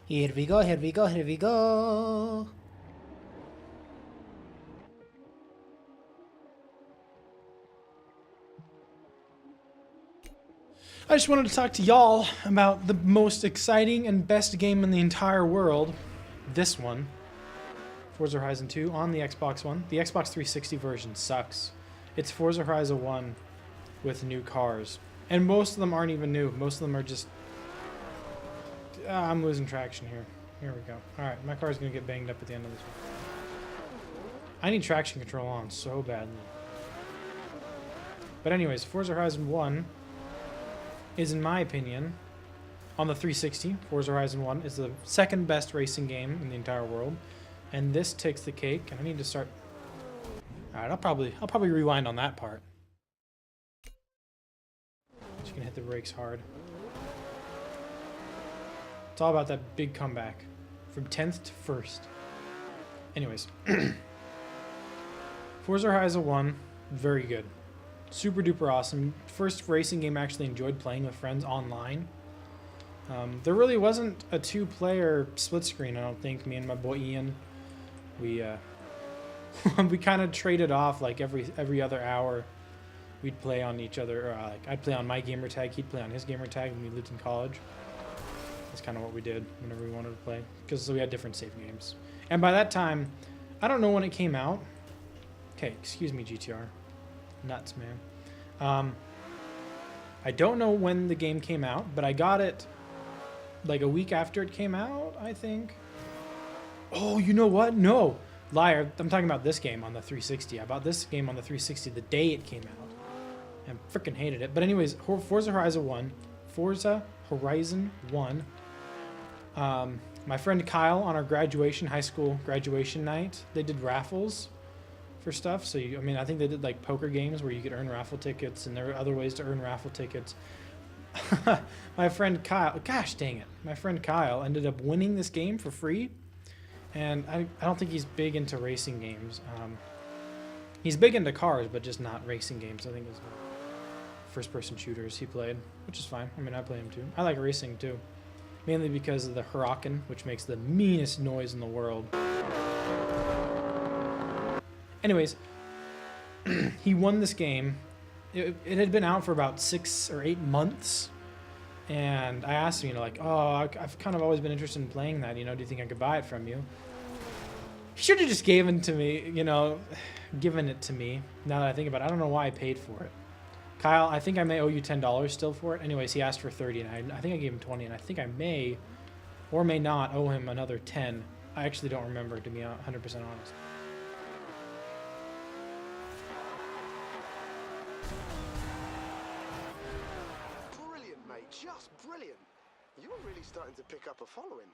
Here we go, here we go, here we go. I just wanted to talk to y'all about the most exciting and best game in the entire world. This one. Forza Horizon 2 on the Xbox One. The Xbox 360 version sucks. It's Forza Horizon 1 with new cars. And most of them aren't even new. Most of them are just... I'm losing traction here. Here we go. Alright, my car's going to get banged up at the end of this one. I need traction control on so badly. But anyways, Forza Horizon 1 is, in my opinion, on the 360, Forza Horizon 1 is the second best racing game in the entire world. And this takes the cake, and I need to start... Alright, I'll probably rewind on that part. Just gonna hit the brakes hard. It's all about that big comeback. From 10th to 1st. Anyways. Forza Horizon 1, very good. Super duper awesome. First racing game I actually enjoyed playing with friends online. There really wasn't a two-player split screen, I don't think. Me and my boy Ian, we we kind of traded off like every other hour. We'd play on each other. Like I'd play on my gamer tag, he'd play on his gamer tag when we lived in college. That's kind of what we did whenever we wanted to play, because we had different save games. And by that time, I don't know when it came out. Okay, excuse me, GTR. Nuts, man. I don't know when the game came out, but I got it like a week after it came out, I think. Oh, you know what? No. Liar. I'm talking about this game on the 360. I bought this game on the 360 the day it came out. And freaking hated it. But anyways, Forza Horizon 1. Forza Horizon 1. My friend Kyle, on our graduation, high school graduation night, they did raffles for stuff. So, I think they did like poker games where you could earn raffle tickets, and there were other ways to earn raffle tickets. My friend Kyle, gosh dang it, my friend Kyle ended up winning this game for free. And I don't think he's big into racing games. He's big into cars, but just not racing games. I think it's first-person shooters he played, which is fine. I mean, I play them too. I like racing too, mainly because of the Huracan, which makes the meanest noise in the world. Anyways, he won this game. It had been out for about 6 or 8 months. And I asked him, like, oh, I've kind of always been interested in playing that, do you think I could buy it from you? He should have just given it to me, now that I think about it. I don't know why I paid for it. Kyle, I think I may owe you $10 still for it. Anyways, he asked for 30, and I think I gave him 20, and I think I may or may not owe him another 10. I actually don't remember, to be 100% honest. Just brilliant. You're really starting to pick up a following.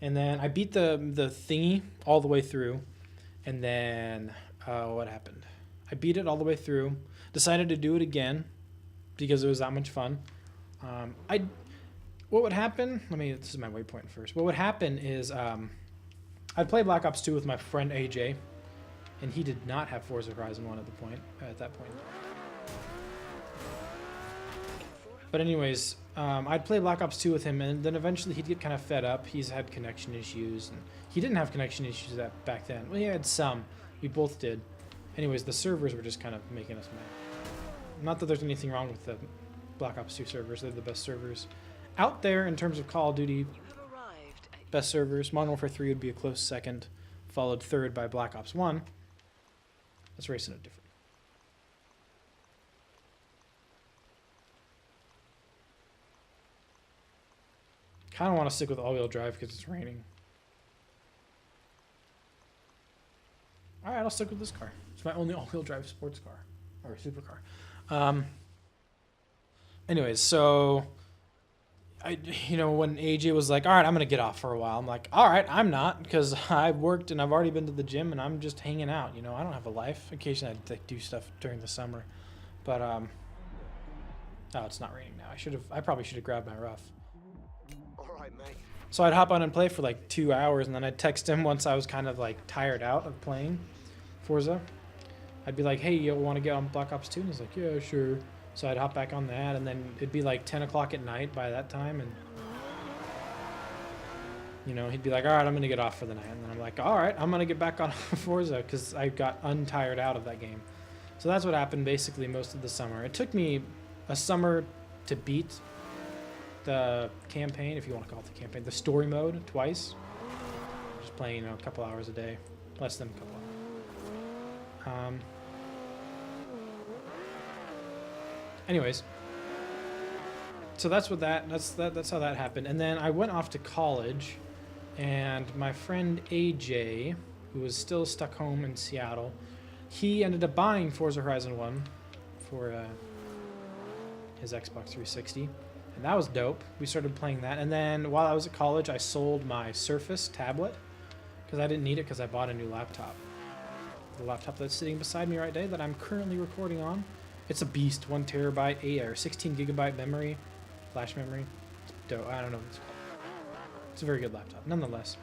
And then I beat the thingy all the way through. And then what happened? I beat it all the way through. Decided to do it again because it was that much fun. What would happen? This is my waypoint first. What would happen is I'd play Black Ops 2 with my friend AJ, and he did not have Forza Horizon 1 at that point. But anyways, I'd play Black Ops 2 with him, and then eventually he'd get kind of fed up. He's had connection issues, and he didn't have connection issues back then. Well, he had some. We both did. Anyways, the servers were just kind of making us mad. Not that there's anything wrong with the Black Ops 2 servers. They're the best servers out there in terms of Call of Duty. Best servers. Modern Warfare 3 would be a close second, followed third by Black Ops 1. Let's race in a different. Kind of want to stick with all-wheel drive because it's raining. Alright, I'll stick with this car. It's my only all-wheel drive sports car. Or supercar. Anyways, so you know, when AJ was like, all right, I'm going to get off for a while. I'm like, all right, I'm not, because I've worked and I've already been to the gym and I'm just hanging out. You know, I don't have a life. Occasionally I do stuff during the summer. But, oh, it's not raining now. I probably should have grabbed my rough. All right, mate. So I'd hop on and play for like 2 hours, and then I'd text him once I was kind of like tired out of playing Forza. I'd be like, hey, you want to get on Black Ops 2? And he's like, yeah, sure. So I'd hop back on that, and then it'd be like 10 o'clock at night by that time, and you know, he'd be like, all right, I'm going to get off for the night. And then I'm like, all right, I'm going to get back on Forza, because I got untired out of that game. So that's what happened basically most of the summer. It took me a summer to beat the campaign, if you want to call it the campaign, the story mode twice. Just playing, you know, a couple hours a day, less than a couple hours. Anyways, so that's what that's how that happened. And then I went off to college, and my friend AJ, who was still stuck home in Seattle, he ended up buying Forza Horizon 1 for his Xbox 360. And that was dope. We started playing that. And then while I was at college, I sold my Surface tablet because I didn't need it because I bought a new laptop. The laptop that's sitting beside me right now that I'm currently recording on. It's a beast, 1 terabyte, 8 or 16 gigabyte memory, flash memory. Dope. I don't know what it's called. It's a very good laptop, nonetheless.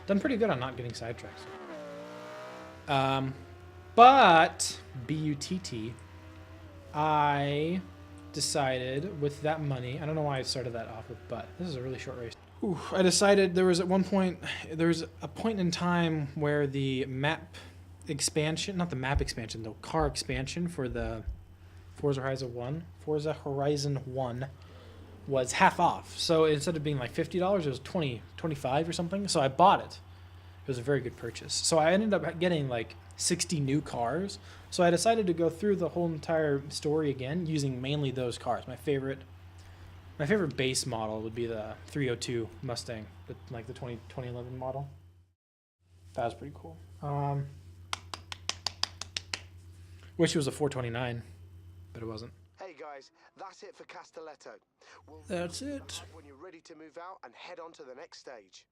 Done pretty good on not getting sidetracked. But BUTT. I decided with that money, I don't know why I started that off with but. This is a really short race. Ooh, I decided there was a point in time where the map expansion, not the map expansion, the car expansion for the Forza Horizon 1 was half off. So instead of being like $50, it was $20, $25 or something. So I bought it. It was a very good purchase. So I ended up getting like 60 new cars. So I decided to go through the whole entire story again using mainly those cars. My favorite base model would be the 302 Mustang, like the 2011 model. That was pretty cool. Wish it was a 429, but it wasn't. Hey guys, that's it for Castelletto. That's it. When you're ready to move out and head on to the next stage.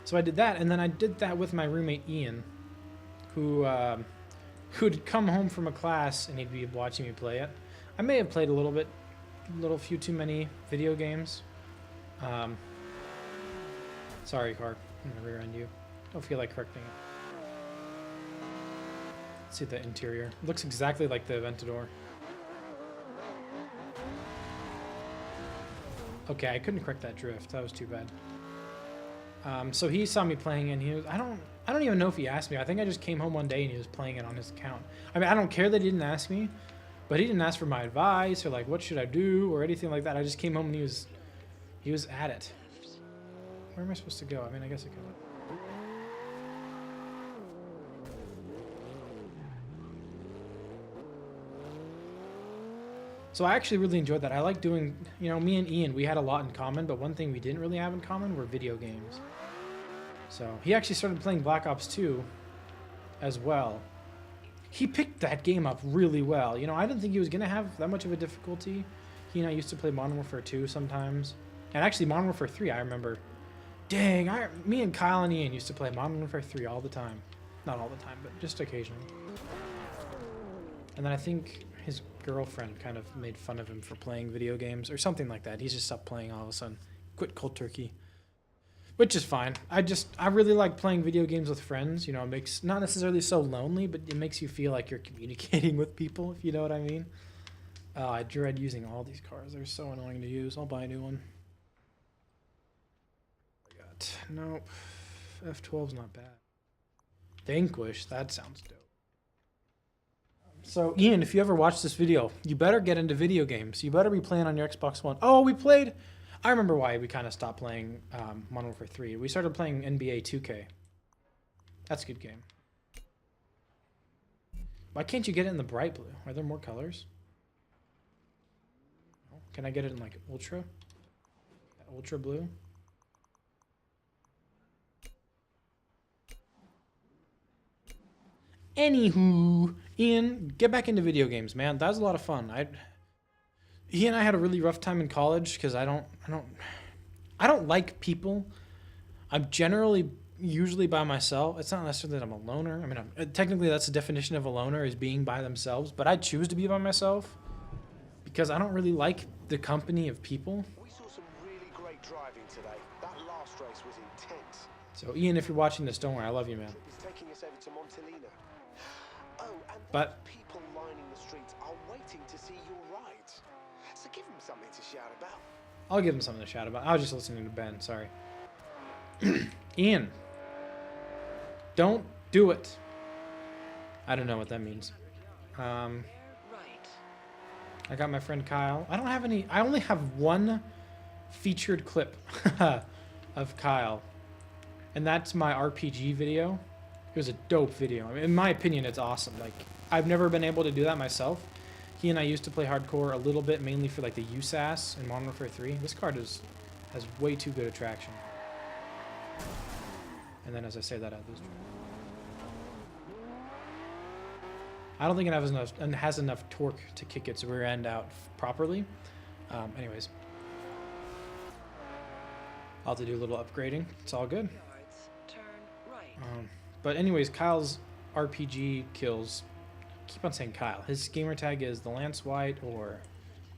So I did that, and then I did that with my roommate Ian, who'd come home from a class and he'd be watching me play it. I may have played a few too many video games. Sorry, car. I'm gonna rear end you. Don't feel like correcting it. Let's see the interior. It looks exactly like the Aventador. Okay, I couldn't correct that drift. That was too bad. So he saw me playing, and he was, I don't even know if he asked me. I think I just came home one day and he was playing it on his account. I mean, I don't care that he didn't ask me, but he didn't ask for my advice or like what should I do or anything like that. I just came home and he was at it. Where am I supposed to go? I mean, I guess I could. So I actually really enjoyed that. I like doing, you know, me and Ian, we had a lot in common, but one thing we didn't really have in common were video games. So he actually started playing Black Ops 2 as well. He picked that game up really well. You know, I didn't think he was going to have that much of a difficulty. He and I used to play Modern Warfare 2 sometimes. And actually Modern Warfare 3, I remember. Dang, me and Kyle and Ian used to play Modern Warfare 3 all the time. Not all the time, but just occasionally. And then I think his girlfriend kind of made fun of him for playing video games or something like that. He's just stopped playing all of a sudden. Quit cold turkey. Which is fine. I really like playing video games with friends. You know, it makes not necessarily so lonely, but it makes you feel like you're communicating with people, if you know what I mean. I dread using all these cars. They're so annoying to use. I'll buy a new one. Nope. F12's not bad. Vanquish, that sounds dope. So, Ian, if you ever watch this video, you better get into video games. You better be playing on your Xbox One. Oh, we played... I remember why we kind of stopped playing Modern Warfare 3. We started playing NBA 2K. That's a good game. Why can't you get it in the bright blue? Are there more colors? Can I get it in, like, ultra? Ultra blue? Anywho, Ian, get back into video games, man. That was a lot of fun. He and I had a really rough time in college because I don't like people. I'm generally usually by myself. It's not necessarily that I'm a loner. I mean, technically that's the definition of a loner, is being by themselves. But I choose to be by myself because I don't really like the company of people. We saw some really great driving today. That last race was intense. So Ian, if you're watching this, don't worry. I love you, man. He's taking us over to Montelina. Oh, and But people lining the streets are waiting to see your rides. So give them something to shout about. I'll give him something to shout about. I was just listening to Ben. Sorry. Ian, don't do it. I don't know what that means. I got my friend Kyle. I don't have any. I only have one featured clip of Kyle, and that's my RPG video. It was a dope video. I mean, in my opinion, it's awesome. Like, I've never been able to do that myself. He and I used to play hardcore a little bit, mainly for like the USAS in Modern Warfare 3. This card has way too good a traction. And then as I say that, I lose. I don't think it has enough torque to kick its rear end out properly. Anyways, I'll have to do a little upgrading. It's all good. But anyways, Kyle's RPG kills. Keep on saying Kyle. His gamer tag is the Lance White or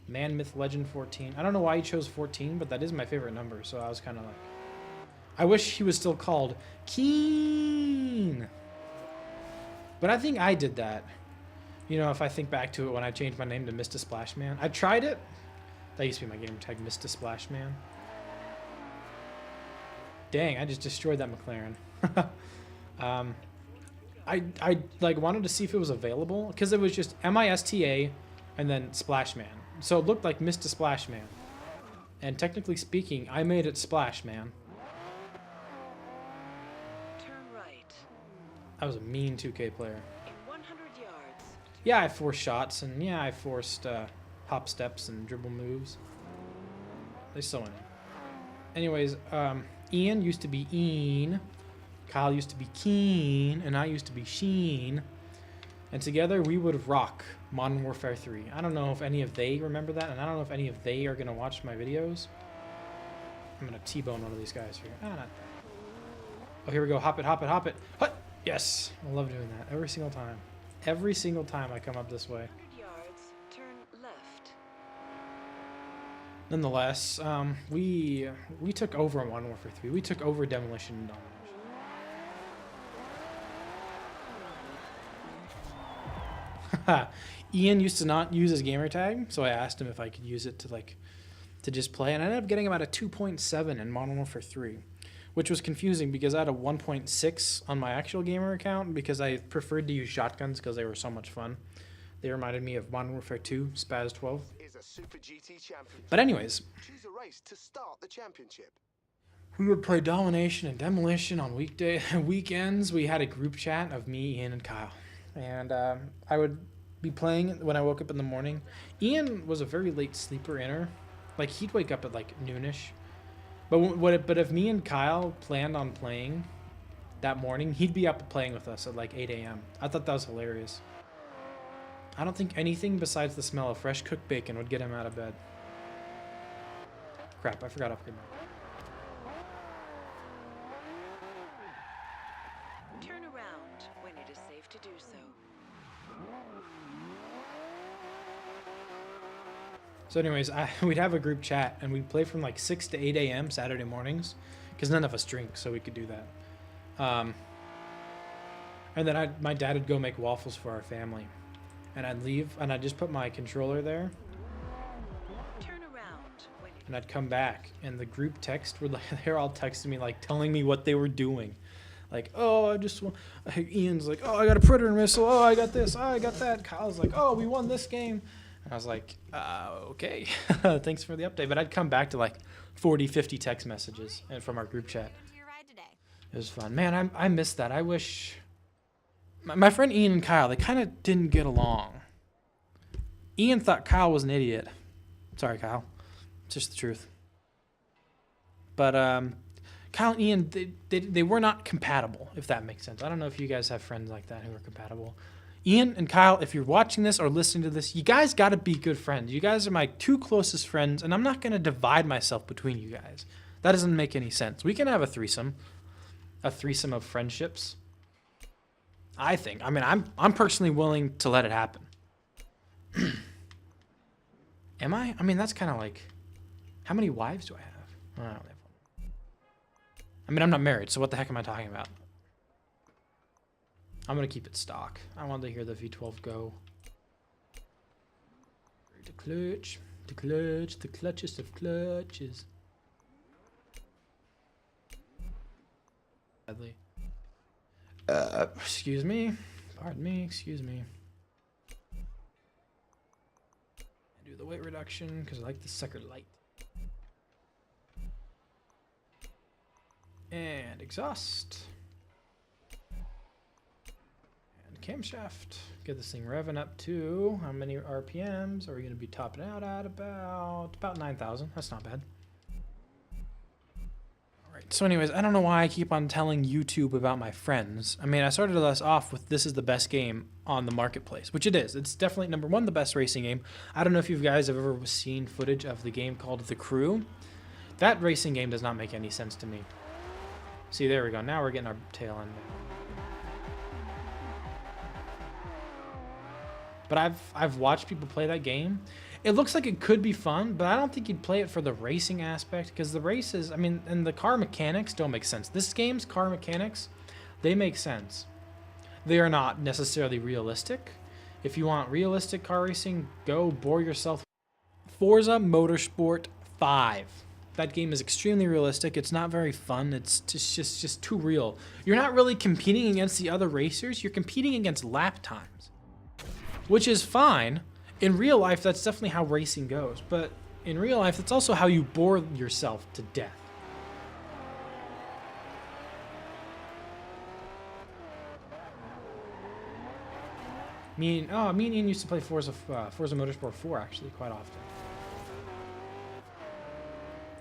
Man Myth Legend 14. I don't know why he chose 14, but that is my favorite number. So I was kind of like, I wish he was still called Keen. But I think I did that. You know, if I think back to it when I changed my name to Mr. Splashman. I tried it. That used to be my gamer tag, Mr. Splashman. Dang, I just destroyed that McLaren. I like wanted to see if it was available because it was just MISTA and then Splashman. So it looked like Mr. Splashman. And technically speaking, I made it Splashman. Turn right. I was a mean 2K player. In 100 yards. Yeah, I forced shots and yeah, I forced hop steps and dribble moves. They still went in. Anyways, Ian used to be Ian. Kyle used to be Keen, and I used to be Sheen. And together we would rock Modern Warfare 3. I don't know if any of they remember that, and I don't know if any of they are going to watch my videos. I'm going to T-bone one of these guys here. Not. Oh, here we go. Hop it, hop it, hop it. Hut! Yes! I love doing that every single time. Every single time I come up this way. 100 yards. Turn left. Nonetheless, we took over Modern Warfare 3. We took over Demolition and Domination. Ian used to not use his gamer tag, so I asked him if I could use it to just play, and I ended up getting about a 2.7 in Modern Warfare 3, which was confusing because I had a 1.6 on my actual gamer account because I preferred to use shotguns because they were so much fun. They reminded me of Modern Warfare 2, Spaz 12. Is a Super GT champion. But anyways, Choose a race to start the championship. we would play Domination and Demolition on weekends. We had a group chat of me, Ian, and Kyle. And I would be playing when I woke up in the morning. Ian was a very late sleeper inner. Like, he'd wake up at like noonish. But if me and Kyle planned on playing that morning, he'd be up playing with us at like 8 a.m. I thought that was hilarious. I don't think anything besides the smell of fresh cooked bacon would get him out of bed. Crap, I forgot to upgrade mine. Turn around when it is safe to do so. So anyways, we'd have a group chat, and we'd play from like 6 to 8 a.m. Saturday mornings, because none of us drink, so we could do that. And then my dad would go make waffles for our family. And I'd leave, and I'd just put my controller there. Turn around when it And I'd come back, and the group text would, they're all texting me, like, telling me what they were doing. Like, oh, Ian's like, oh, I got a Predator missile. Oh, I got this. Oh, I got that. Kyle's like, oh, we won this game. And I was like, okay. Thanks for the update. But I'd come back to like 40, 50 text messages from our group chat. It was fun. Man, I miss that. I wish... My friend Ian and Kyle, they kind of didn't get along. Ian thought Kyle was an idiot. Sorry, Kyle. It's just the truth. But Kyle and Ian, they were not compatible, if that makes sense. I don't know if you guys have friends like that who are compatible. Ian and Kyle, if you're watching this or listening to this, you guys got to be good friends. You guys are my two closest friends, and I'm not going to divide myself between you guys. That doesn't make any sense. We can have a threesome of friendships. I think. I mean, I'm personally willing to let it happen. Am I? I mean, that's kind of like, how many wives do I have? I don't have one. I mean, I'm not married, so what the heck am I talking about? I'm going to keep it stock. I want to hear the V12 go. The clutch, the clutch, the clutchest of clutches. Sadly. Excuse me. Pardon me, excuse me. Do the weight reduction because I like the sucker light. And exhaust. And camshaft. Get this thing revving up to how many RPMs are we going to be topping out at? About 9,000. That's not bad. Alright, so anyways, I don't know why I keep on telling YouTube about my friends. I mean, I started us off with this is the best game on the marketplace, which it is. It's definitely number one, the best racing game. I don't know if you guys have ever seen footage of the game called The Crew. That racing game does not make any sense to me. See, there we go. Now we're getting our tail end. But I've watched people play that game. It looks like it could be fun, but I don't think you'd play it for the racing aspect because the races, I mean, and the car mechanics don't make sense. This game's car mechanics, they make sense. They are not necessarily realistic. If you want realistic car racing, go bore yourself. Forza Motorsport 5. That game is extremely realistic. It's not very fun. It's just too real. You're not really competing against the other racers. You're competing against lap times, which is fine. In real life, that's definitely how racing goes. But in real life, that's also how you bore yourself to death. Me and Ian used to play Forza Motorsport 4 actually quite often.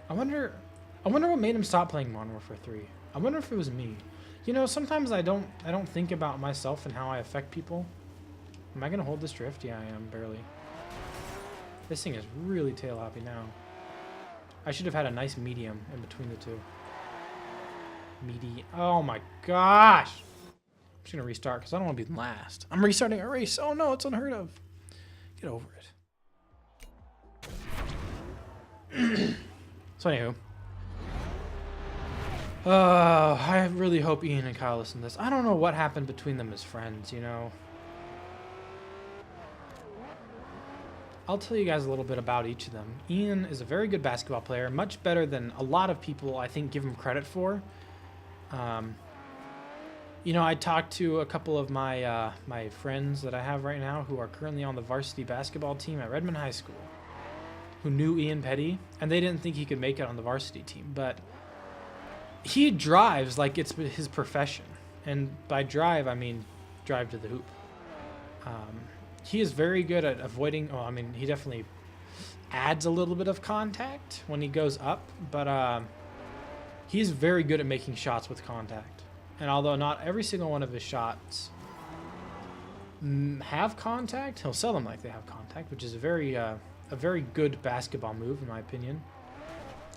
I wonder what made him stop playing Modern Warfare 3. I wonder if it was me. You know, sometimes I don't think about myself and how I affect people. Am I gonna hold this drift? Yeah, I am, barely. This thing is really tail happy now. I should have had a nice medium in between the two. Oh my gosh! I'm just gonna restart because I don't want to be last. I'm restarting a race. Oh no, it's unheard of. Get over it. So anywho. I really hope Ian and Kyle listen to this. I don't know what happened between them as friends, you know. I'll tell you guys a little bit about each of them. Ian is a very good basketball player, much better than a lot of people I think give him credit for. You know, I talked to a couple of my my friends that I have right now who are currently on the varsity basketball team at Redmond High School, who knew Ian Petty, and they didn't think he could make it on the varsity team, but he drives like it's his profession. And by drive, I mean drive to the hoop. He is very good at avoiding, well, I mean, he definitely adds a little bit of contact when he goes up, but he's very good at making shots with contact. And although not every single one of his shots have contact, he'll sell them like they have contact, which is a very good basketball move, in my opinion,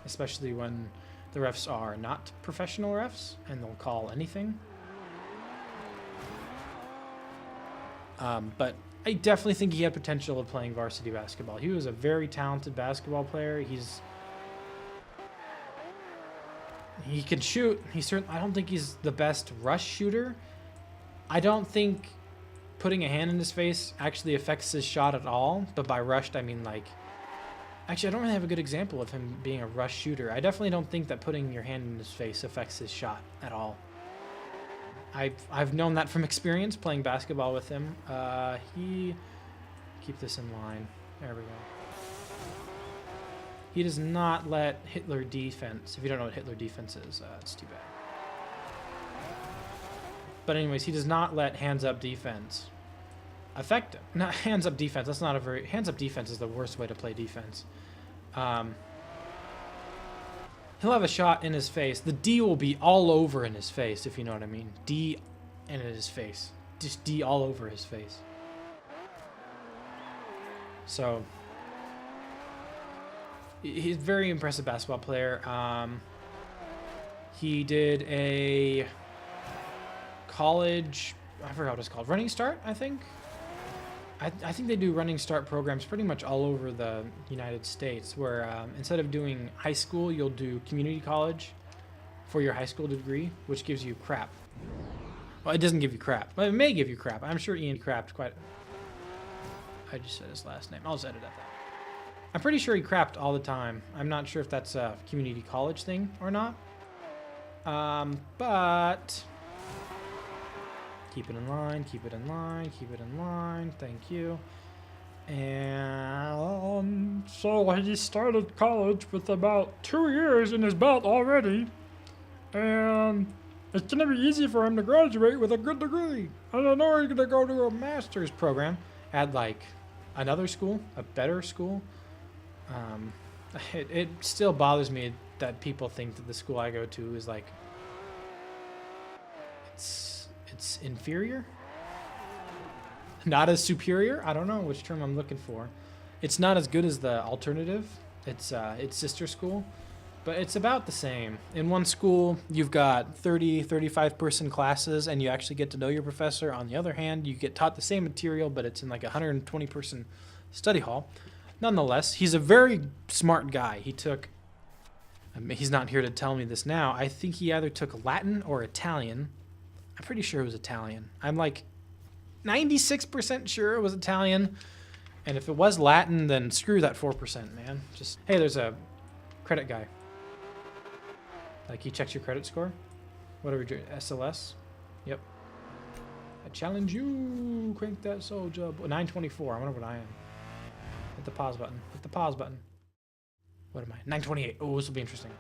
especially when the refs are not professional refs and they'll call anything. But I definitely think he had potential of playing varsity basketball. He was a very talented basketball player. He can shoot. I don't think he's the best rush shooter. I don't think putting a hand in his face actually affects his shot at all. But by rushed, I mean like... Actually, I don't really have a good example of him being a rush shooter. I definitely don't think that putting your hand in his face affects his shot at all. I've known that from experience playing basketball with him. Keep this in line. There we go. He does not let Hitler defense. If you don't know what Hitler defense is, it's too bad. But anyways, he does not let hands up defense affect him. Not hands up defense. That's not a very... Hands up defense is the worst way to play defense. He'll have a shot in his face. The D will be all over in his face, if you know what I mean. D and in his face. Just D all over his face. So, he's a very impressive basketball player. He did a college, I forgot what it's called, Running Start, I think? I think they do Running Start programs pretty much all over the United States, where instead of doing high school, you'll do community college for your high school degree, which gives you crap. Well, it doesn't give you crap. Well, it may give you crap. I'm sure Ian crapped quite... I just said his last name. I'll just edit that. I'm pretty sure he crapped all the time. I'm not sure if that's a community college thing or not. But... Keep it in line, keep it in line, keep it in line. Thank you. And so he started college with about 2 years in his belt already. And it's going to be easy for him to graduate with a good degree. I don't know, he's going to go to a master's program at like another school, a better school. It still bothers me that people think that the school I go to is like, it's inferior, not as superior. I don't know which term I'm looking for. It's not as good as the alternative. It's sister school, but it's about the same. In one school, you've got 35 person classes and you actually get to know your professor. On the other hand, you get taught the same material, but it's in like a 120 person study hall. Nonetheless, he's a very smart guy. He's not here to tell me this now. I think he either took Latin or Italian. I'm pretty sure it was Italian. I'm like 96% sure it was Italian. And if it was Latin, then screw that 4%, man. Just, hey, there's a credit guy. Like, he checks your credit score. Whatever, SLS. Yep. I challenge you. Crank that soldier up. 924. I wonder what I am. Hit the pause button. Hit the pause button. What am I? 928. Oh, this will be interesting.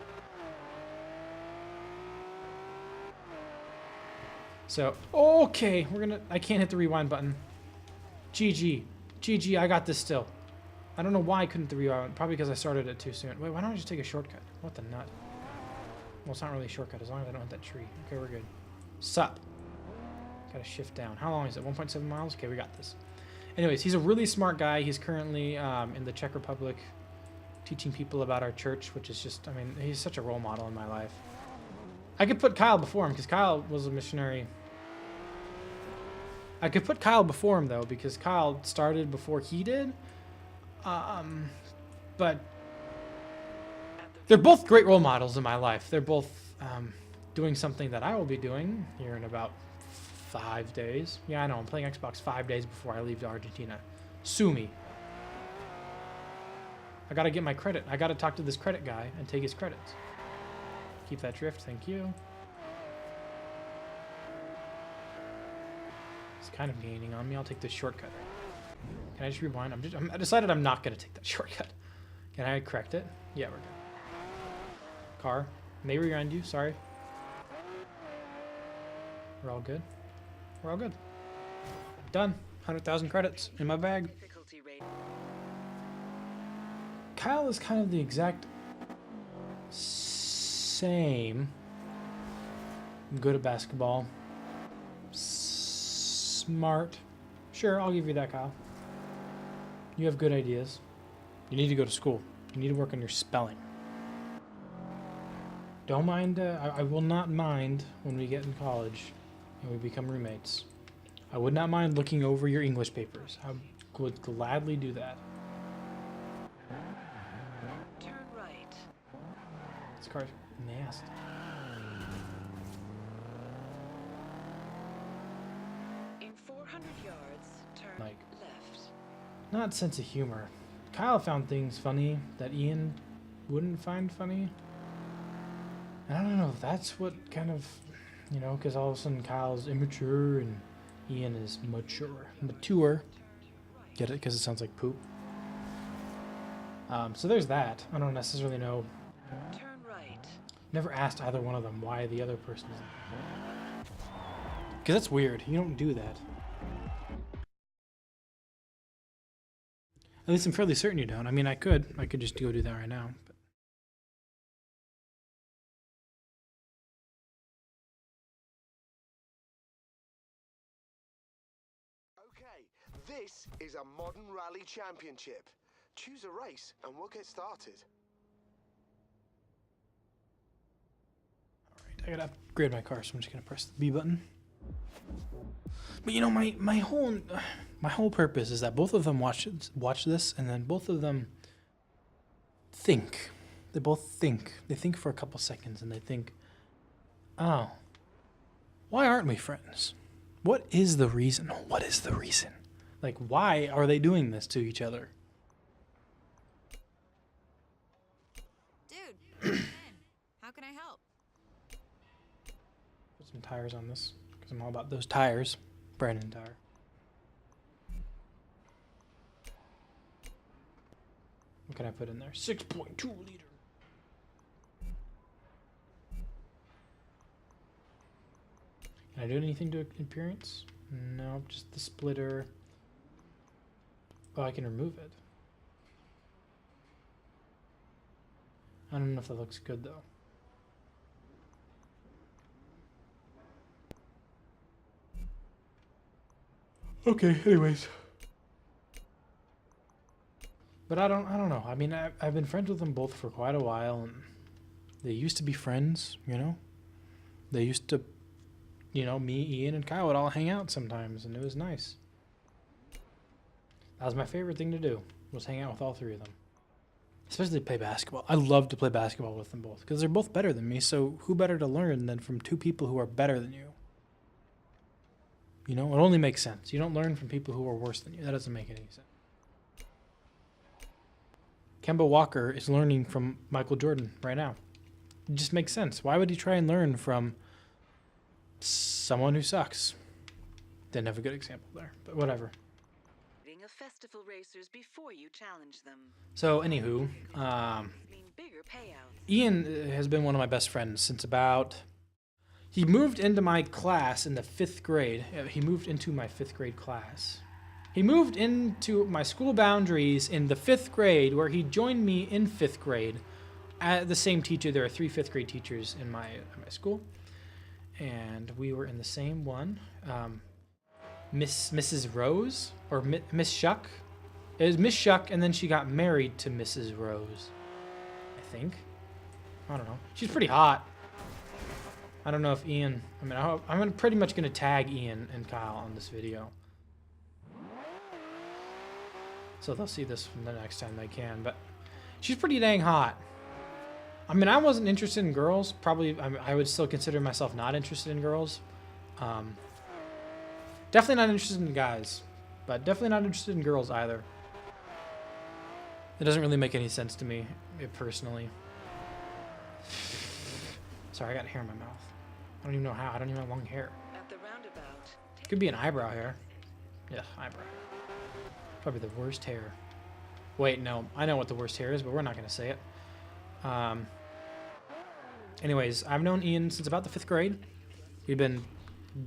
So, okay, I can't hit the rewind button. GG. GG, I got this still. I don't know why I couldn't hit the rewind. Probably because I started it too soon. Wait, why don't I just take a shortcut? What the nut? Well, it's not really a shortcut as long as I don't hit that tree. Okay, we're good. Sup. Gotta shift down. How long is it? 1.7 miles? Okay, we got this. Anyways, he's a really smart guy. He's currently in the Czech Republic teaching people about our church, which is just, I mean, he's such a role model in my life. I could put Kyle before him because Kyle was a missionary. I could put Kyle before him, though, because Kyle started before he did. But they're both great role models in my life. They're both doing something that I will be doing here in about 5 days. Yeah, I know. I'm playing Xbox 5 days before I leave to Argentina. Sue me. I got to get my credit. I got to talk to this credit guy and take his credits. Keep that drift. Thank you. It's kind of gaining on me. I'll take this shortcut. Can I just rewind? I decided I'm not going to take that shortcut. Can I correct it? Yeah, we're good. Car. May rewind you. Sorry. We're all good. We're all good. Done. 100,000 credits in my bag. Kyle is kind of the exact same. I'm good at basketball. Smart. Sure, I'll give you that, Kyle. You have good ideas. You need to go to school. You need to work on your spelling. Don't mind, I will not mind when we get in college and we become roommates. I would not mind looking over your English papers. I would gladly do that. Turn right. This car's nasty. In 400 yards, turn Like, left. not sense of humor. Kyle found things funny that Ian wouldn't find funny. I don't know if that's what kind of, you know, because all of a sudden Kyle's immature and Ian is mature. Mature. Get it? Because it sounds like poop. So there's that. I don't necessarily know. Turn right. Never asked either one of them why the other person is. Because that's weird. You don't do that. At least I'm fairly certain you don't. I mean, I could just go do that right now. This is a modern rally championship. Choose a race and we'll get started. Alright, I gotta upgrade my car, so I'm just gonna press the B button. But you know, my whole purpose is that both of them watch this, and then both of them think. They both think. They think for a couple seconds, and they think, oh, why aren't we friends? What is the reason? What is the reason? Like, why are they doing this to each other? Dude, how can I help? Put some tires on this, because I'm all about those tires. Brandon tire. What can I put in there? 6.2 liter. Can I do anything to appearance? No, just the splitter. Oh, I can remove it. I don't know if that looks good though. Okay, anyways. But I don't know. I mean, I've been friends with them both for quite a while, and they used to be friends, you know? They used to, you know, me, Ian, and Kyle would all hang out sometimes, and it was nice. That was my favorite thing to do, was hang out with all three of them. Especially play basketball. I love to play basketball with them both, because they're both better than me, so who better to learn than from two people who are better than you? You know, it only makes sense. You don't learn from people who are worse than you. That doesn't make any sense. Kemba Walker is learning from Michael Jordan right now. It just makes sense. Why would he try and learn from someone who sucks? Didn't have a good example there, but whatever. Of festival racers before you challenge them. So, anywho, Mean bigger payouts. Ian has been one of my best friends since about... He moved into my class in the 5th grade. He moved into my 5th grade class. He moved into my school boundaries in the 5th grade, where he joined me in 5th grade. The same teacher. There are 3 5th grade teachers in my school, and we were in the same one. Mrs. Rose, or Miss Shuck. It was Miss Shuck, and then she got married to Mrs. Rose, I think. I don't know. She's pretty hot. I don't know if Ian... I mean, I'm pretty much going to tag Ian and Kyle on this video, so they'll see this from the next time they can, but she's pretty dang hot. I mean, I wasn't interested in girls. Probably, I would still consider myself not interested in girls. Definitely not interested in guys, but definitely not interested in girls either. It doesn't really make any sense to me, personally. Sorry, I got hair in my mouth. I don't even know how. I don't even have long hair. At the roundabout. Could be an eyebrow hair. Yeah, eyebrow. Probably the worst hair. Wait, no. I know what the worst hair is, but we're not going to say it. Anyways, I've known Ian since about the 5th grade. We've been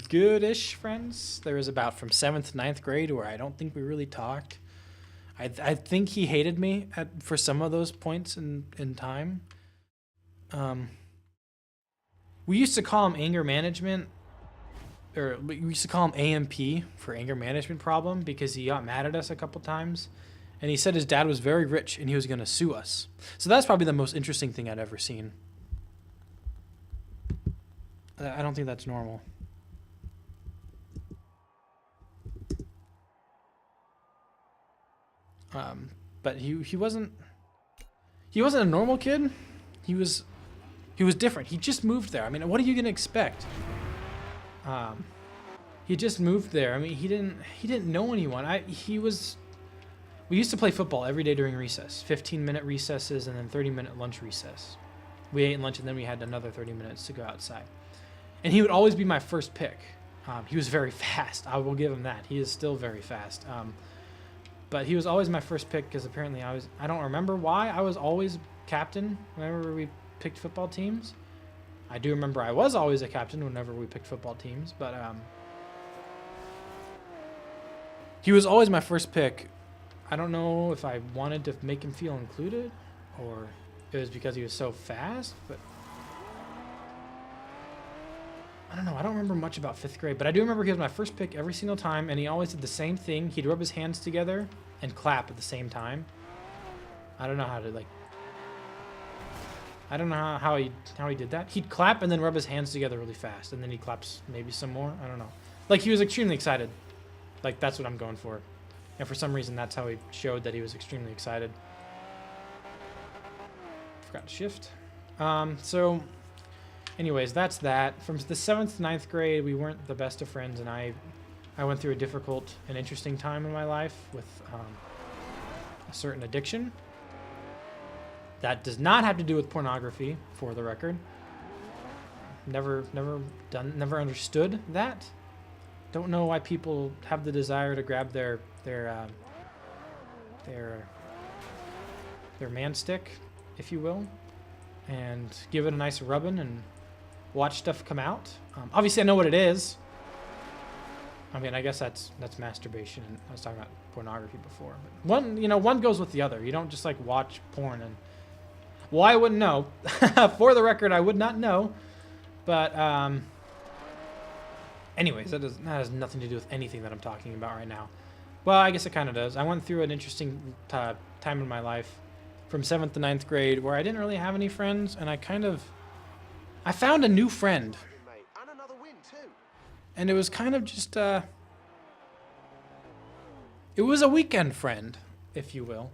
good-ish friends. There was about from 7th to 9th grade where I don't think we really talked. I think he hated me for some of those points in time. We used to call him anger management, or we used to call him AMP for anger management problem, because he got mad at us a couple times, and he said his dad was very rich and he was going to sue us. So that's probably the most interesting thing I'd ever seen. I don't think that's normal. But he wasn't a normal kid. He was different. He just moved there. I mean, what are you gonna expect? He just moved there. I mean, he didn't know anyone. We used to play football every day during recess. 15-minute recesses and then 30-minute lunch recess. We ate lunch and then we had another 30 minutes to go outside. And he would always be my first pick. He was very fast. I will give him that. He is still very fast. But he was always my first pick because apparently I don't remember why I was always captain whenever we picked football teams. I do remember I was always a captain whenever we picked football teams, but he was always my first pick. I don't know if I wanted to make him feel included or it was because he was so fast, but I don't know. I don't remember much about 5th grade, but I do remember he was my first pick every single time, and he always did the same thing. He'd rub his hands together and clap at the same time. I don't know how to, like... I don't know how he did that. He'd clap and then rub his hands together really fast, and then he claps maybe some more. I don't know. Like, he was extremely excited. Like, that's what I'm going for. And for some reason, that's how he showed that he was extremely excited. Forgot to shift. So... Anyways, that's that. From the 7th to 9th grade, we weren't the best of friends, and I went through a difficult and interesting time in my life with a certain addiction. That does not have to do with pornography, for the record. Never understood that. Don't know why people have the desire to grab their man stick, if you will, and give it a nice rubbing and watch stuff come out. Obviously, I know what it is. I mean, I guess that's masturbation. And I was talking about pornography before. But one goes with the other. You don't just like watch porn and. Well, I wouldn't know. For the record, I would not know. But anyways, that has nothing to do with anything that I'm talking about right now. Well, I guess it kind of does. I went through an interesting time in my life from 7th to 9th grade where I didn't really have any friends, and I found a new friend. And it was kind of just, it was a weekend friend, if you will.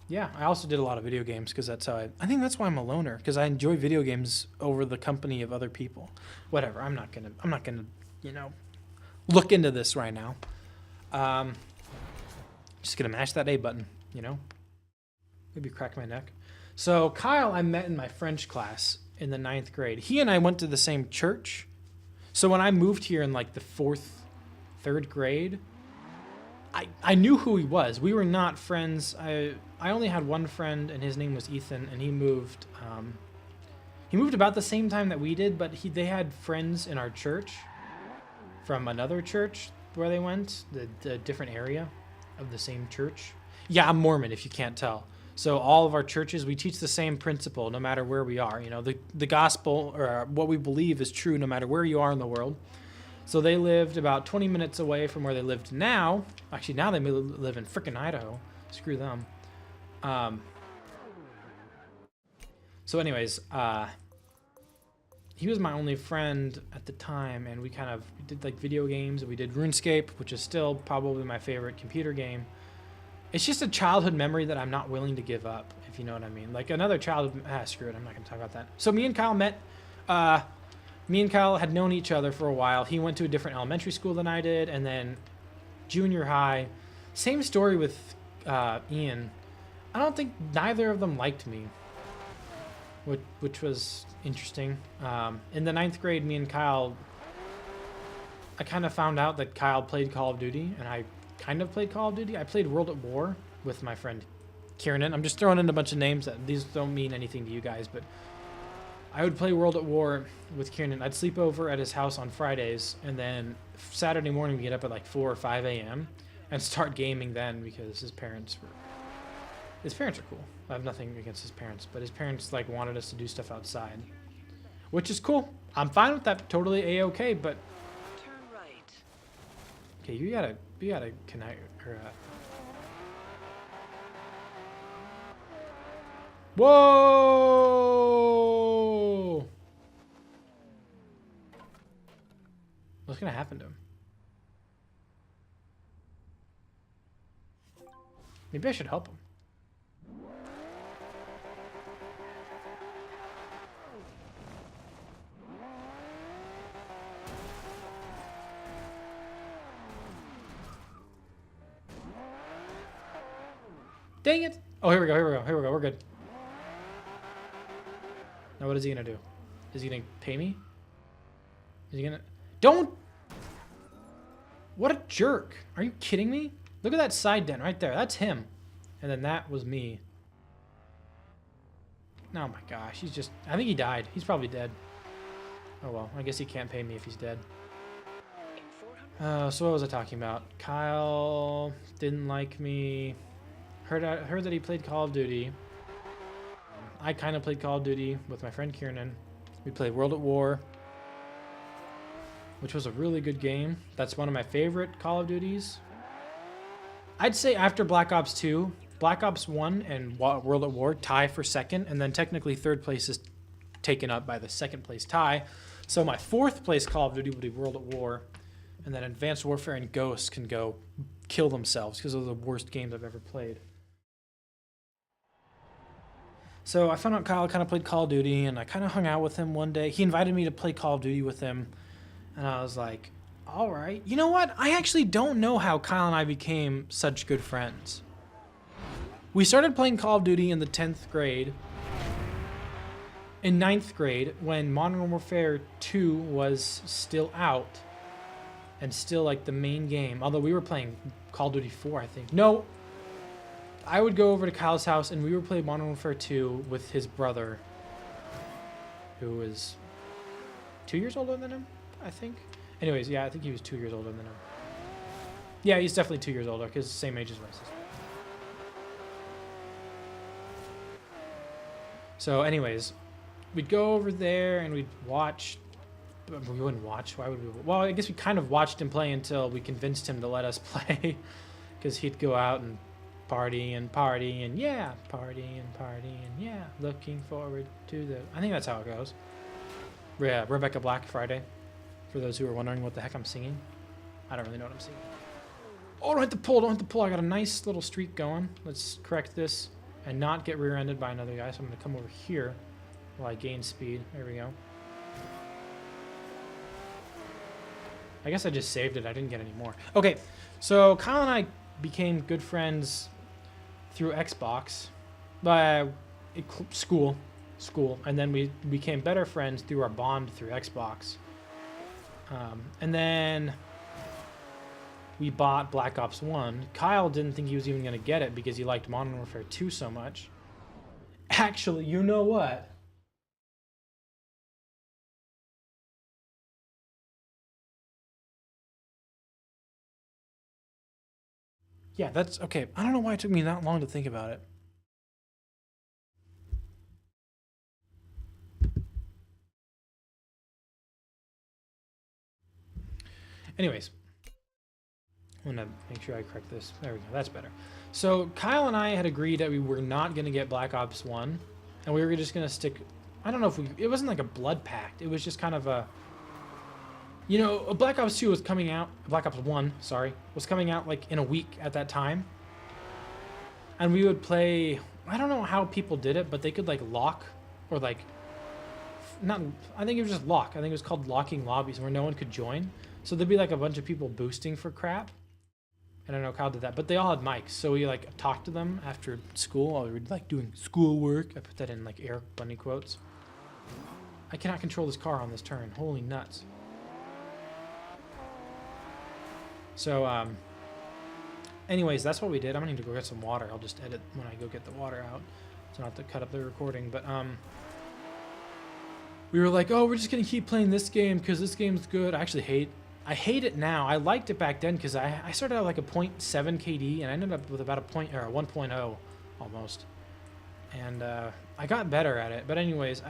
Yeah, I also did a lot of video games because that's how I think that's why I'm a loner, because I enjoy video games over the company of other people. Whatever, I'm not gonna, look into this right now. Just gonna mash that A button, Maybe crack my neck. So Kyle, I met in my French class in the 9th grade. He and I went to the same church. So when I moved here in like the 3rd grade, I knew who he was. We were not friends. I only had one friend, and his name was Ethan, and he moved about the same time that we did, but they had friends in our church from another church where they went, the different area of the same church. Yeah, I'm Mormon, if you can't tell. So all of our churches, we teach the same principle no matter where we are. The gospel, or what we believe, is true no matter where you are in the world. So they lived about 20 minutes away from where they lived now. Actually, now they live in frickin' Idaho. Screw them. So anyways, he was my only friend at the time, and we did like video games. We did RuneScape, which is still probably my favorite computer game. It's just a childhood memory that I'm not willing to give up, if you know what I mean. Like another childhood, screw it, I'm not gonna talk about that. So me and Kyle met, me and Kyle had known each other for a while. He went to a different elementary school than I did, and then junior high, same story with Ian. I don't think neither of them liked me, which was interesting. In the 9th grade, me and Kyle, I kind of found out that Kyle played Call of Duty, and I kind of played Call of Duty. I played World at War with my friend Kieran. I'm just throwing in a bunch of names that these don't mean anything to you guys, but I would play World at War with Kieran. I'd sleep over at his house on Fridays, and then Saturday morning we get up at like 4 or 5 a.m. and start gaming then, because his parents are cool. I have nothing against his parents, but his parents like wanted us to do stuff outside, which is cool. I'm fine with that, totally A-okay, but Turn right. okay, you gotta connect her. Whoa! What's gonna happen to him? Maybe I should help him. Dang it! Oh, here we go, we're good. Now what is he gonna do? Is he gonna pay me? Is he gonna... Don't! What a jerk! Are you kidding me? Look at that side dent right there. That's him. And then that was me. Oh my gosh, he's just... I think he died. He's probably dead. Oh well, I guess he can't pay me if he's dead. So what was I talking about? Kyle didn't like me. Heard that he played Call of Duty. I kind of played Call of Duty with my friend Kieran. We played World at War, which was a really good game. That's one of my favorite Call of Duties. I'd say after Black Ops 2, Black Ops 1 and World at War tie for second, and then technically third place is taken up by the second place tie. So my fourth place Call of Duty would be World at War, and then Advanced Warfare and Ghosts can go kill themselves because those are the worst games I've ever played. So I found out Kyle kind of played Call of Duty, and I kind of hung out with him one day. He invited me to play Call of Duty with him, and I was like, all right. You know what? I actually don't know how Kyle and I became such good friends. We started playing Call of Duty in the 10th grade. In 9th grade, when Modern Warfare 2 was still out and still like the main game, although we were playing Call of Duty 4, I think. No, I would go over to Kyle's house and we would play Modern Warfare 2 with his brother, who was 2 years older than him, I think. Anyways, yeah, I think he was 2 years older than him. Yeah, he's definitely 2 years older because same age as my sister. So anyways, we'd go over there and we'd watch. We wouldn't watch. Why would we? Well, I guess we kind of watched him play until we convinced him to let us play, because he'd go out and party and yeah, looking forward to the. I think that's how it goes. Yeah, Rebecca Black Friday. For those who are wondering what the heck I'm singing, I don't really know what I'm singing. Oh, don't hit the pole! Don't hit the pole! I got a nice little streak going. Let's correct this and not get rear-ended by another guy. So I'm gonna come over here while I gain speed. There we go. I guess I just saved it. I didn't get any more. Okay, so Kyle and I became good friends through Xbox, school, and then we became better friends through our bond through Xbox. And then we bought Black Ops 1. Kyle didn't think he was even going to get it because he liked Modern Warfare 2 so much. Actually, you know what? Yeah, that's okay. I don't know why it took me that long to think about it. Anyways, I'm gonna make sure I correct this. There we go, that's better. So Kyle and I had agreed that we were not gonna get Black Ops 1, and we were just gonna stick, I don't know if it wasn't like a blood pact, it was just kind of a, you know, Black Ops 2 was coming out, Black Ops 1, sorry, was coming out like in a week at that time. And we would play, I don't know how people did it, but they could like lock, or like, not, I think it was just lock. I think it was called locking lobbies where no one could join. So there'd be like a bunch of people boosting for crap. I don't know how Kyle did that, but they all had mics. So we like talked to them after school while we were like doing schoolwork. I put that in like air bunny quotes. I cannot control this car on this turn. Holy nuts. So, anyways, that's what we did. I'm gonna need to go get some water. I'll just edit when I go get the water out, so not to cut up the recording. But we were like, oh, we're just gonna keep playing this game because this game's good. I hate it now. I liked it back then because I started out like a 0.7 KD and I ended up with about a 1.0 almost, and I got better at it. But anyways,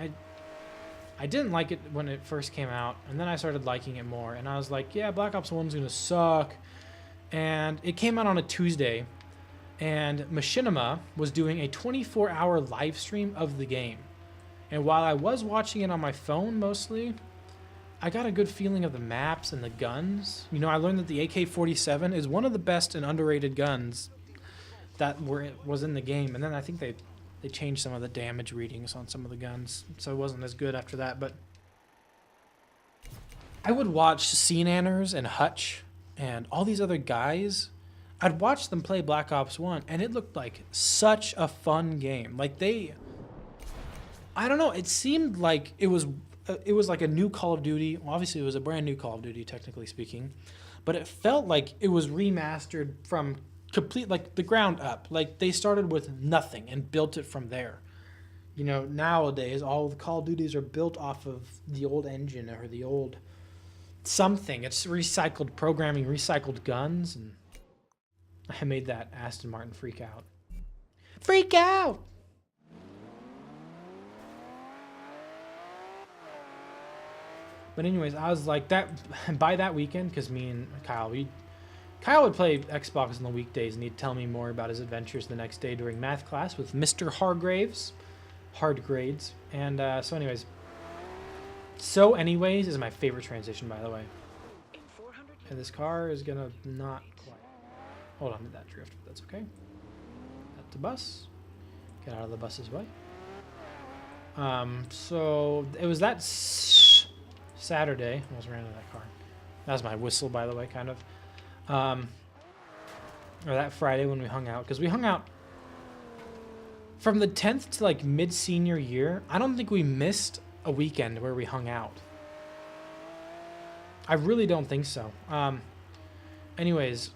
I didn't like it when it first came out, and then I started liking it more, and I was like, yeah, Black Ops 1's gonna suck. And it came out on a Tuesday, and Machinima was doing a 24-hour live stream of the game. And while I was watching it on my phone mostly, I got a good feeling of the maps and the guns. You know, I learned that the AK-47 is one of the best and underrated guns that was in the game. And then I think they changed some of the damage readings on some of the guns, so it wasn't as good after that. But I would watch Cnanners and Hutch and all these other guys. I'd watch them play Black Ops 1, and it looked like such a fun game. Like I don't know, it seemed like it was like a new Call of Duty. Well, obviously it was a brand new Call of Duty, technically speaking, but it felt like it was remastered from complete, like the ground up. Like they started with nothing and built it from there. You know, nowadays all the Call of Duties are built off of the old engine or the old something. It's recycled programming, recycled guns, and I made that Aston Martin freak out. Freak out! But anyways, I was like that by that weekend, because me and Kyle would play Xbox on the weekdays, and he'd tell me more about his adventures the next day during math class with Mr. Hardgrades. And so anyways is my favorite transition, by the way. And this car is gonna not quite. Hold on to that drift, but that's okay. That's the bus. Get out of the bus's way. So it was that Saturday. I almost ran into that car. That was my whistle, by the way, kind of. Or that Friday when we hung out, because we hung out from the 10th to like mid-senior year. I don't think we missed a weekend where we hung out. I really don't think so. Anyways,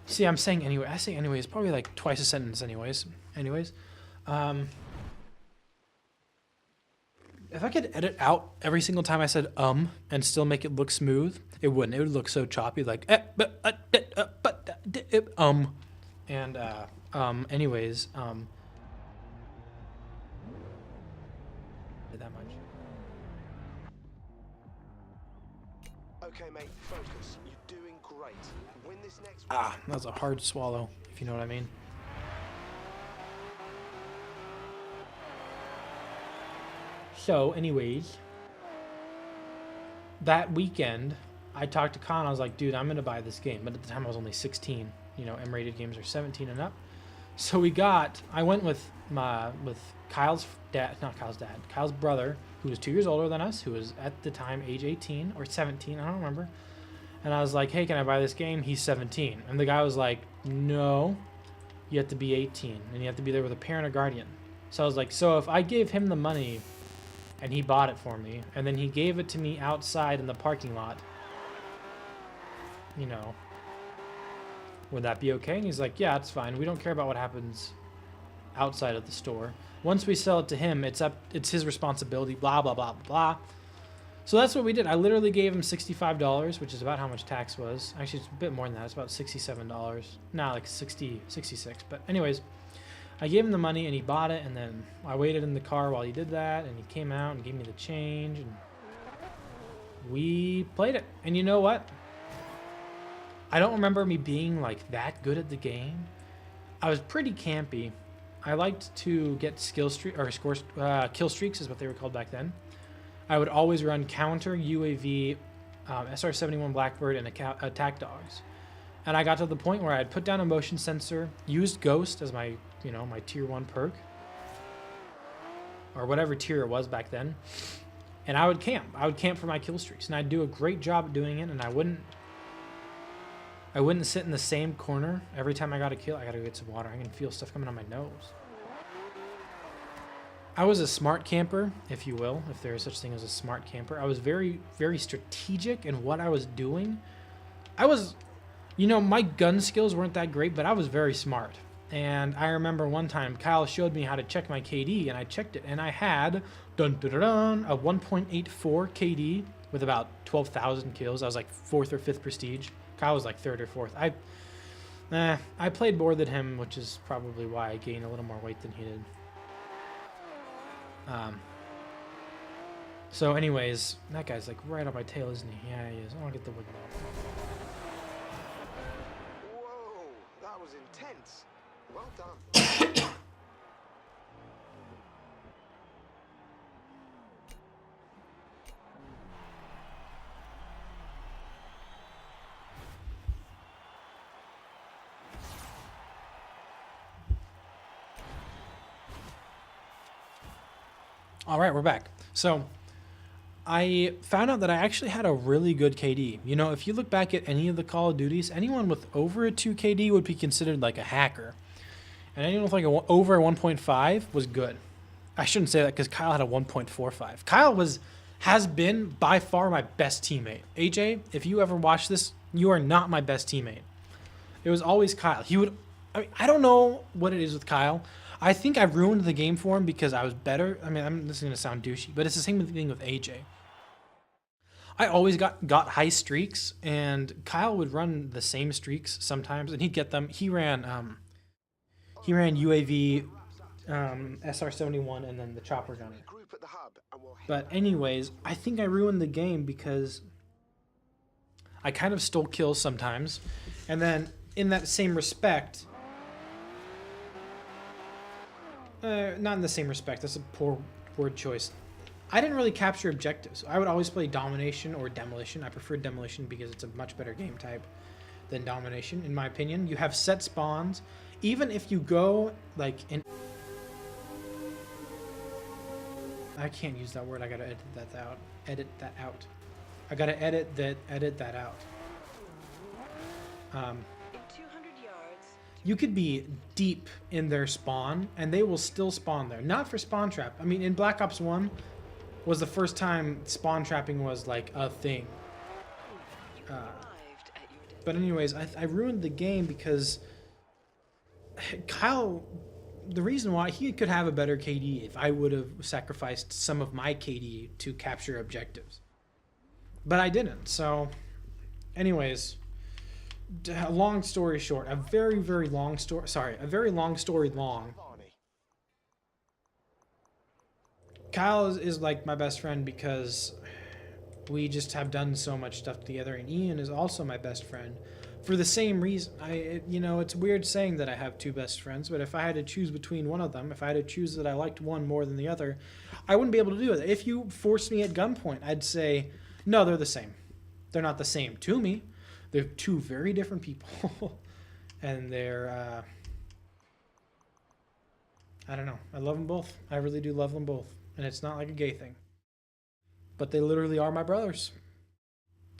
see, I'm saying anyway. I say anyways, probably like twice a sentence. Anyways. If I could edit out every single time I said and still make it look smooth, it wouldn't. It would look so choppy, like anyways, that much. Okay, mate, focus. You're doing great. Win this next That was a hard swallow, if you know what I mean. So, anyways, that weekend, I talked to Con. I was like, dude, I'm going to buy this game. But at the time, I was only 16. You know, M-rated games are 17 and up. So I went with Kyle's dad, not Kyle's dad, Kyle's brother, who was 2 years older than us, who was at the time age 18 or 17, I don't remember. And I was like, hey, can I buy this game? He's 17. And the guy was like, no, you have to be 18, and you have to be there with a parent or guardian. So I was like, so if I gave him the money and he bought it for me, and then he gave it to me outside in the parking lot, you know, would that be okay? And he's like, yeah, it's fine. We don't care about what happens outside of the store. Once we sell it to him, it's his responsibility, blah, blah, blah, blah. So that's what we did. I literally gave him $65, which is about how much tax was. Actually, it's a bit more than that. It's about $67. No, like 66. But anyways, I gave him the money and he bought it, and then I waited in the car while he did that, and he came out and gave me the change, and we played it. And you know what? I don't remember me being like that good at the game. I was pretty campy. I liked to get kill streaks is what they were called back then. I would always run counter, UAV, SR-71 Blackbird, and attack dogs. And I got to the point where I had put down a motion sensor, used Ghost as my, my tier 1 perk, or whatever tier it was back then. And I would camp. I would camp for my kill streaks, and I'd do a great job at doing it. And I wouldn't sit in the same corner every time I got a kill. I gotta go get some water. I can feel stuff coming on my nose. I was a smart camper, if you will, if there is such thing as a smart camper. I was very, very strategic in what I was doing. I was, my gun skills weren't that great, but I was very smart. And I remember one time Kyle showed me how to check my KD, and I checked it, and I had a 1.84 KD with about 12,000 kills. I was like 4th or 5th prestige. Kyle was like 3rd or 4th. I played more than him, which is probably why I gained a little more weight than he did. So anyways, that guy's like right on my tail, isn't he? Yeah, he is. I want to get the wiggle off. Whoa, that was intense. Well done. All right, we're back. So I found out that I actually had a really good KD. If you look back at any of the Call of Duties, anyone with over a 2 KD would be considered like a hacker. And anyone with like over a 1.5 was good. I shouldn't say that because Kyle had a 1.45. Kyle has been by far my best teammate. AJ, if you ever watch this, you are not my best teammate. It was always Kyle. I don't know what it is with Kyle. I think I ruined the game for him because I was better. This is going to sound douchey, but it's the same thing with AJ. I always got high streaks, and Kyle would run the same streaks sometimes, and he'd get them. He ran UAV SR-71 and then the chopper gunner. Regroup at the hub and we'll head But back. anyways, I think I ruined the game because I kind of stole kills sometimes. And then in that same respect, not in the same respect, that's a poor word choice. I didn't really capture objectives. I would always play domination or demolition. I prefer demolition because it's a much better game type than domination, in my opinion. You have set spawns. Even if you go like in... I can't use that word. I gotta edit that out. Edit that out. I gotta edit that out. In 200 yards. You could be deep in their spawn and they will still spawn there. Not for spawn trap. I mean, in Black Ops 1 was the first time spawn trapping was like a thing. Arrived at your destination. But anyways, I ruined the game because Kyle, the reason why he could have a better KD if I would have sacrificed some of my KD to capture objectives. But I didn't. So anyways, long story short, a very, very long story. Sorry, a very long story long. Barney. Kyle is like my best friend because we just have done so much stuff together, and Ian is also my best friend for the same reason. You know, it's weird saying that I have two best friends, but if I had to choose between one of them, if I had to choose that I liked one more than the other, I wouldn't be able to do it. If you forced me at gunpoint, I'd say, no, they're the same. They're not the same to me. They're two very different people. And they're, I don't know. I love them both. I really do love them both. And it's not like a gay thing. But they literally are my brothers.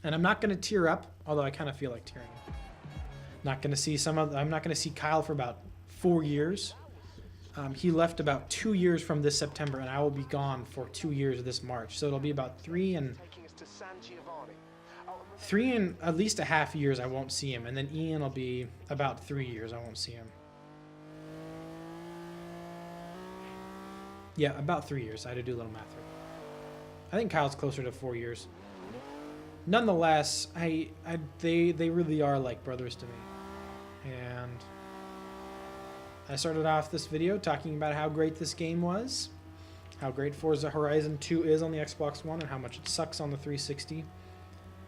And I'm not going to tear up, although I kind of feel like tearing up. I'm not going to see Kyle for about 4 years. He left about 2 years from this September, and I will be gone for 2 years this March. So it'll be about Taking us to San Giovanni. Oh, and three and at least a half years I won't see him. And then Ian will be about 3 years I won't see him. Yeah, about 3 years. I had to do a little math right. I think Kyle's closer to 4 years. Nonetheless, they really are like brothers to me. And I started off this video talking about how great this game was, how great Forza Horizon 2 is on the Xbox One, and how much it sucks on the 360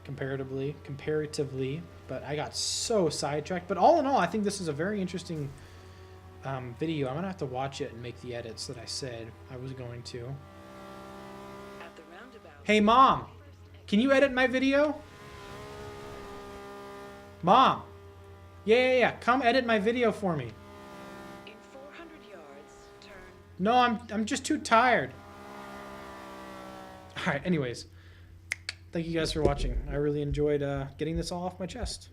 comparatively. But I got so sidetracked. But all in all, I think this is a very interesting video. I'm gonna have to watch it and make the edits that I said I was going to. At the roundabout. Hey, Mom, can you edit my video? Mom, yeah, come edit my video for me. In 400 yards, turn. No, I'm just too tired. All right, anyways, thank you guys for watching. I really enjoyed getting this all off my chest.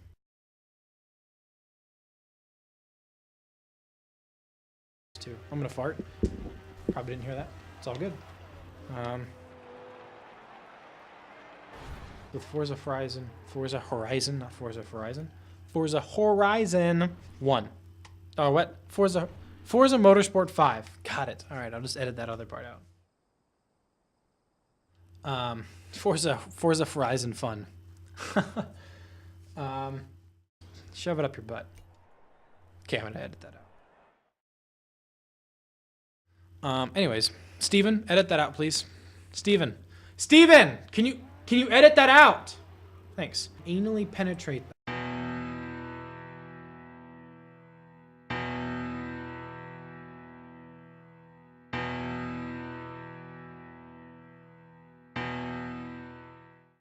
I'm gonna fart. Probably didn't hear that. It's all good. With Forza Horizon, not Forza Horizon. Forza Horizon 1. Oh, what? Forza Motorsport 5. Got it. All right, I'll just edit that other part out. Forza Horizon fun. Shove it up your butt. Okay, I'm gonna edit that out. Anyways, Steven, edit that out, please. Steven, can you edit that out? Thanks. Anally penetrate them.